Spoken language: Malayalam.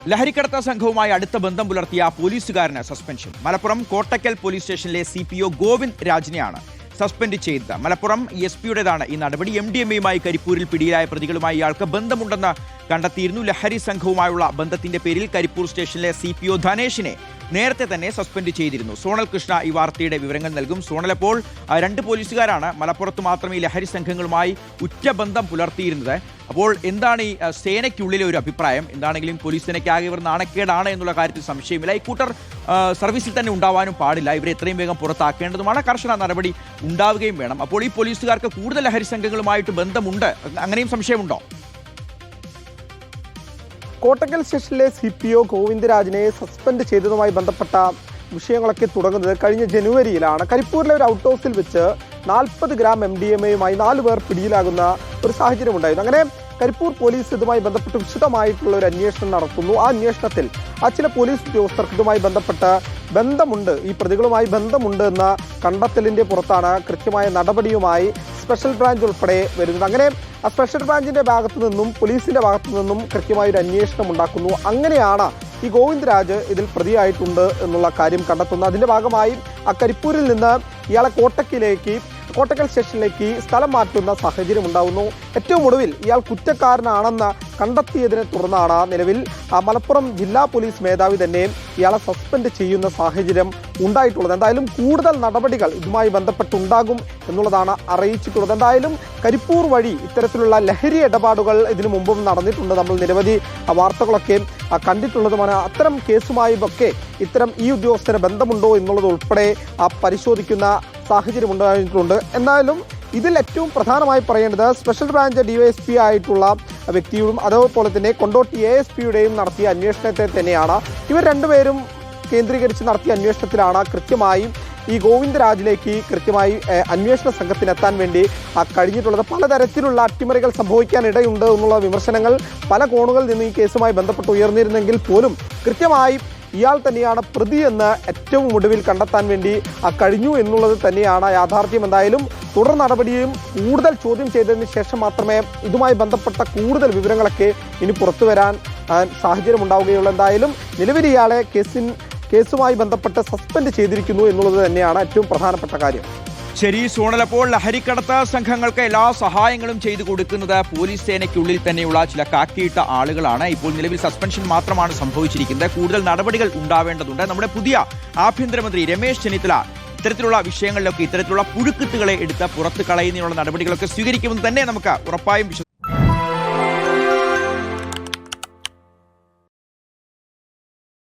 ലഹരിക്കടത്ത സംഘവുമായി അടുത്ത ബന്ധം പുലർത്തിയ പോലീസുകാരന് സസ്പെൻഷൻ. മലപ്പുറം കോട്ടക്കൽ പോലീസ് സ്റ്റേഷനിലെ CPO ഗോവിന്ദ് രാജിനെയാണ് സസ്പെൻഡ് ചെയ്തത്. മലപ്പുറം SP-യുടേതാണ് ഈ നടപടി. MDMA-യുമായി കരിപ്പൂരിൽ പിടിയിലായ പ്രതികളുമായി ഇയാൾക്ക് ബന്ധമുണ്ടെന്ന് കണ്ടെത്തിയിരുന്നു. ലഹരി സംഘവുമായുള്ള ബന്ധത്തിന്റെ പേരിൽ കരിപ്പൂർ സ്റ്റേഷനിലെ CPO ധനേഷിനെ നേരത്തെ തന്നെ സസ്പെൻഡ് ചെയ്തിരുന്നു. സോണൽ കൃഷ്ണ ഈ വാർത്തയുടെ വിവരങ്ങൾ നൽകും. സോണൽ, അപ്പോൾ രണ്ട് പോലീസുകാരാണ് മലപ്പുറത്ത് മാത്രം ഈ ലഹരി സംഘങ്ങളുമായി ഉറ്റ ബന്ധം പുലർത്തിയിരുന്നത്. അപ്പോൾ എന്താണ് ഈ സേനയ്ക്കുള്ളിലെ ഒരു അഭിപ്രായം? എന്താണെങ്കിലും പോലീസ് സേനയ്ക്കാകെ ഇവർ നാണക്കേടാണ് എന്നുള്ള കാര്യത്തിൽ സംശയമില്ല. ഈ കൂട്ടർ സർവീസിൽ തന്നെ ഉണ്ടാവാനും പാടില്ല. ഇവരെ എത്രയും വേഗം പുറത്താക്കേണ്ടതുമാണ്. കർശന നടപടി ഉണ്ടാവുകയും വേണം. അപ്പോൾ ഈ പോലീസുകാർക്ക് കൂടുതൽ ലഹരി സംഘങ്ങളുമായിട്ട് ബന്ധമുണ്ട്, അങ്ങനെയും സംശയമുണ്ടോ? കോട്ടക്കൽ സ്റ്റേഷനിലെ CPO ഗോവിന്ദ് രാജിനെ സസ്പെൻഡ് ചെയ്തതുമായി ബന്ധപ്പെട്ട വിഷയങ്ങളൊക്കെ തുടങ്ങുന്നത് കഴിഞ്ഞ ജനുവരിയിലാണ്. കരിപ്പൂരിലെ ഒരു ഔട്ട് ഹൗസിൽ വെച്ച് 40 ഗ്രാം MDMA-യുമായി 4 പേർ പിടിയിലാകുന്ന ഒരു സാഹചര്യം ഉണ്ടായിരുന്നു. അങ്ങനെ കരിപ്പൂർ പോലീസ് ഇതുമായി ബന്ധപ്പെട്ട് വിശദമായിട്ടുള്ള ഒരു അന്വേഷണം നടത്തുന്നു. ആ അന്വേഷണത്തിൽ ചില പോലീസ് ഉദ്യോഗസ്ഥർക്ക് ഇതുമായി ബന്ധപ്പെട്ട് ബന്ധമുണ്ട്, ഈ പ്രതികളുമായി ബന്ധമുണ്ട് എന്ന കണ്ടെത്തലിന്റെ പുറത്താണ് കൃത്യമായ നടപടിയുമായി സ്പെഷ്യൽ ബ്രാഞ്ച് ഉൾപ്പെടെ വരുന്നത്. അങ്ങനെ ആ സ്പെഷ്യൽ ബ്രാഞ്ചിന്റെ ഭാഗത്തു നിന്നും പോലീസിന്റെ ഭാഗത്തു നിന്നും കൃത്യമായൊരു അന്വേഷണം ഉണ്ടാക്കുന്നു. അങ്ങനെയാണ് ഈ ഗോവിന്ദ് രാജ് ഇതിൽ പ്രതിയായിട്ടുണ്ട് എന്നുള്ള കാര്യം കണ്ടെത്തുന്നത്. അതിന്റെ ഭാഗമായി ആ കരിപ്പൂരിൽ നിന്ന് ഇയാളെ കോട്ടക്കൽ സ്റ്റേഷനിലേക്ക് സ്ഥലം മാറ്റുന്ന സാഹചര്യം ഉണ്ടാകുന്നു. ഏറ്റവും ഒടുവിൽ ഇയാൾ കുറ്റക്കാരനാണെന്ന് കണ്ടെത്തിയതിനെ തുടർന്നാണ് നിലവിൽ മലപ്പുറം ജില്ലാ പോലീസ് മേധാവി തന്നെ ഇയാളെ സസ്പെൻഡ് ചെയ്യുന്ന സാഹചര്യം ഉണ്ടായിട്ടുള്ളത്. എന്തായാലും കൂടുതൽ നടപടികൾ ഇതുമായി ബന്ധപ്പെട്ടുണ്ടാകും എന്നുള്ളതാണ് അറിയിച്ചിട്ടുള്ളത്. എന്തായാലും കരിപ്പൂർ വഴി ഇത്തരത്തിലുള്ള ലഹരി ഇടപാടുകൾ ഇതിനു മുമ്പും നടന്നിട്ടുണ്ട്. നമ്മൾ നിരവധി വാർത്തകളൊക്കെ കണ്ടിട്ടുള്ളതുമാണ്. അത്തരം കേസുമായി ഒക്കെ ഇത്തരം ഈ ഉദ്യോഗസ്ഥന് ബന്ധമുണ്ടോ എന്നുള്ളത് ഉൾപ്പെടെ പരിശോധിക്കുന്ന സാഹചര്യം ഉണ്ടായിട്ടുണ്ട്. എന്നാലും ഇതിൽ ഏറ്റവും പ്രധാനമായി പറയേണ്ടത് സ്പെഷ്യൽ ബ്രാഞ്ച് DYSP ആയിട്ടുള്ള വ്യക്തിയും അതേപോലെ തന്നെ കൊണ്ടോട്ടി ASP-യുടെയും നടത്തിയ അന്വേഷണത്തെ തന്നെയാണ്. ഇവർ രണ്ടുപേരും കേന്ദ്രീകരിച്ച് നടത്തിയ അന്വേഷണത്തിലാണ് കൃത്യമായും ഈ ഗോവിന്ദ് രാജിലേക്ക് കൃത്യമായി അന്വേഷണ സംഘത്തിനെത്താൻ വേണ്ടി കഴിഞ്ഞിട്ടുള്ളത്. പലതരത്തിലുള്ള അട്ടിമറികൾ സംഭവിക്കാനിടയുണ്ട് എന്നുള്ള വിമർശനങ്ങൾ പല കോണുകളിൽ നിന്ന് ഈ കേസുമായി ബന്ധപ്പെട്ട് ഉയർന്നിരുന്നെങ്കിൽ പോലും കൃത്യമായി ഇയാൾ തന്നെയാണ് പ്രതിയെന്ന് ഏറ്റവും ഒടുവിൽ കണ്ടെത്താൻ വേണ്ടി കഴിഞ്ഞു എന്നുള്ളത് തന്നെയാണ് യാഥാർത്ഥ്യം. എന്തായാലും തുടർ നടപടിയും കൂടുതൽ ചോദ്യം ചെയ്തതിന് ശേഷം മാത്രമേ ഇതുമായി ബന്ധപ്പെട്ട കൂടുതൽ വിവരങ്ങളൊക്കെ ഇനി പുറത്തു വരാൻ സാഹചര്യം ഉണ്ടാവുകയുള്ളൂ. എന്തായാലും നിലവിൽ ഇയാളെ കേസുമായി ബന്ധപ്പെട്ട് സസ്പെൻഡ് ചെയ്തിരിക്കുന്നു എന്നുള്ളത് തന്നെയാണ് ഏറ്റവും പ്രധാനപ്പെട്ട കാര്യം. ശരി സോണൽ, അപ്പോൾ ലഹരിക്കടത്ത സംഘങ്ങൾക്ക് എല്ലാ സഹായങ്ങളും ചെയ്തു കൊടുക്കുന്നത് പോലീസ് സേനയ്ക്കുള്ളിൽ തന്നെയുള്ള ചില കാക്കിയിട്ട ആളുകളാണ്. ഇപ്പോൾ നിലവിൽ സസ്പെൻഷൻ മാത്രമാണ് സംഭവിച്ചിരിക്കുന്നത്. കൂടുതൽ നടപടികൾ ഉണ്ടാവേണ്ടതുണ്ട്. നമ്മുടെ പുതിയ ആഭ്യന്തരമന്ത്രി രമേശ് ചെന്നിത്തല ഇത്തരത്തിലുള്ള വിഷയങ്ങളിലൊക്കെ ഇത്തരത്തിലുള്ള പുഴുക്കുത്തുകളെ എടുത്ത് പുറത്ത് കളയുന്നതിനുള്ള നടപടികളൊക്കെ സ്വീകരിക്കുമെന്ന് തന്നെ നമുക്ക് ഉറപ്പായും